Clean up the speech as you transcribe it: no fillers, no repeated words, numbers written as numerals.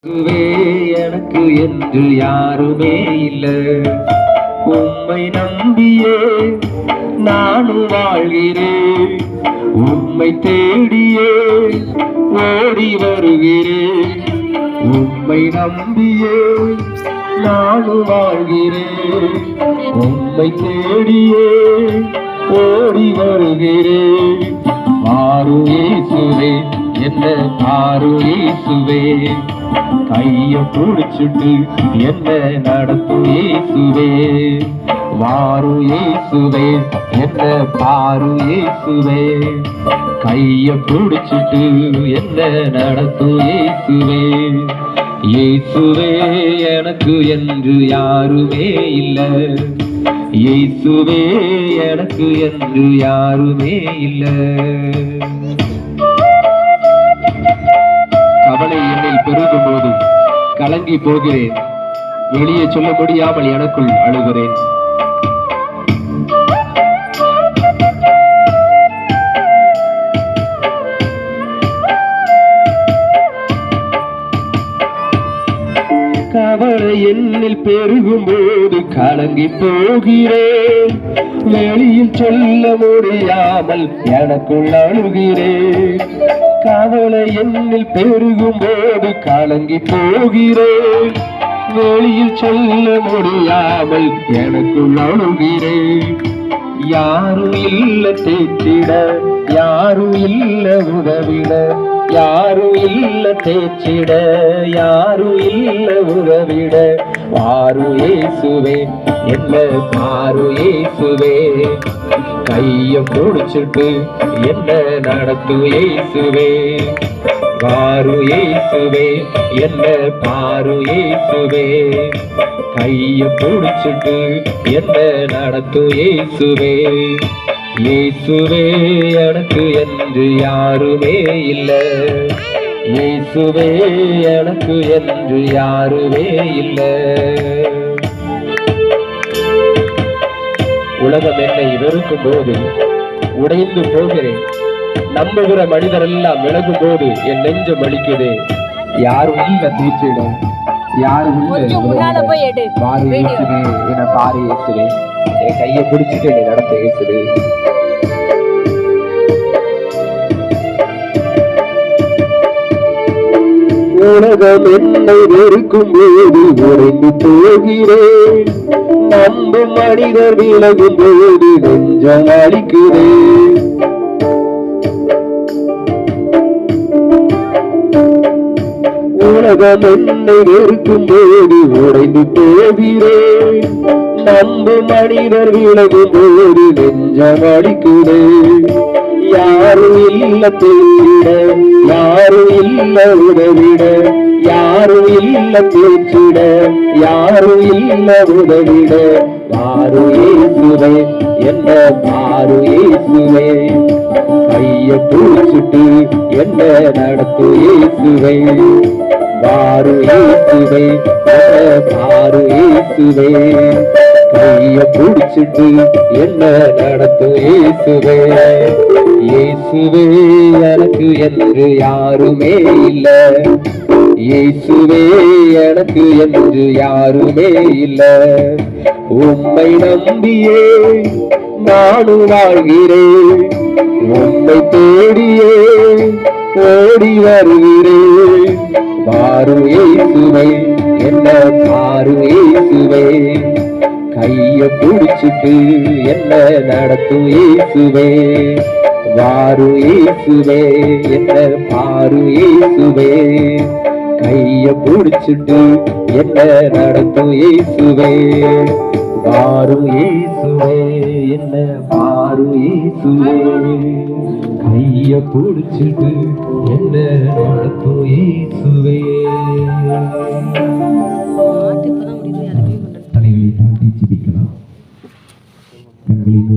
எனக்கு என்று யாருமே இல்லை. உம்மை நம்பியே நானும் வாழ்கிறேன். உம்மை தேடியே ஓடி வருகிறேன். உம்மை நம்பியே நானும் வாழ்கிறேன். உம்மை தேடியே ஓடி வருகிறேன். மாறு இயேசுவே, என்ன பாரு இயேசுவே, கைய புடிச்சிட்டு என்ன நடத்தும் இயேசுவே. வாரு இயேசுவே, என்ன பாரு இயேசுவே, கைய புடிச்சிட்டு என்ன நடத்தும் இயேசுவே. இயேசுவே எனக்கு என்று யாருமே இல்லை. இயேசுவே எனக்கு என்று யாருமே இல்லை. கவலை என்னில் பெருகும் போது கலங்கி போகிறேன். வெளியே சொல்ல முடியாமல் எனக்குள் அழுகிறேன். கவலை என்னில் பெருகும் போது கலங்கி போகிறேன். வெளியில் சொல்ல முடியாமல் எனக்குள் அழுகிறேன். கவலை என்னில் பெருகும் போது கலங்கி போகிறேன். வெளியில் சொல்ல முடியாமல் எனக்குள் அழுகிறேன். யாரும் இல்ல தேற்றிட, யாரும் இல்ல உதவிட, யாரும் இல்ல தேற்றிட, யாரும் இல்ல உதவிட. வாரு இயேசுவே, என்ன பாரு இயேசுவே, கைய புடிச்சிட்டு என்ன நடத்து இயேசுவே. வாரு இயேசுவே, என்ன பாரு இயேசுவே, கைய புடிச்சிட்டு என்ன நடத்து இயேசுவே. இயேசுவே எனக்கு என்று யாருமே இல்லை. இயேசுவே எனக்கு என்று யாருமே இல்லை. உலகம் என்னை வெறுக்கும் போது உடைந்து போகிறேன். நம்புகிற மனிதர் எல்லாம் விலகும் போது என் நெஞ்சம் அளிக்குதே. யாரும் இல்ல தீர்ச்சிடும், யாரும் இல்ல. பாரு இயேசுவே, என பாரு இயேசுவே, என் கையை பிடிச்சிட்டு நீ நடத்த இயேசுவே. உலகம் என்னை வெறுக்கும் போது உடைந்து போகிறேன். நம்பும் மனிதர் விலகும் போது நெஞ்சம் அளிக்கிறேன். உலகம் என்னை வெறுக்கும் போது உடைந்து போகிறேன். நம்பும் மனிதர் விலகும் போது நெஞ்சம் அளிக்கிறேன். யாரும் இல்ல தேற்றிட, யாரும் இல்ல உதவிட, யாரும் இல்ல தேற்றிட, யாரும் இல்ல உதவிட. பாரு இயேசுவே, என்ன பாரு இயேசுவே, கைய புடிச்சிட்டு என்ன நடத்து இயேசுவே. பாரு இயேசுவே, என்ன பாரு இயேசுவே, கைய புடிச்சிட்டு என்ன நடத்து இயேசுவே. இயேசுவே எனக்கு என்று யாருமே இல்லை. இயேசுவே எனக்கு என்று யாருமே இல்லை. உம்மை நம்பியே நானும் வாழ்கிறேன். உம்மை தேடியே ஓடி வருகிறேன். பாரு இயேசுவே, என்ன பாரு இயேசுவே, கைய புடிச்சிட்டு என்ன நடத்தும் இயேசுவே. வாரு இயேசுவே, என்ன பாரு இயேசுவே, கைய புடிச்சிட்டு என்ன நடத்தும் இயேசுவே. வாரு இயேசுவே, என்ன பாரு இயேசுவே, கைய புடிச்சிட்டு என்ன நடத்தும் இயேசுவே.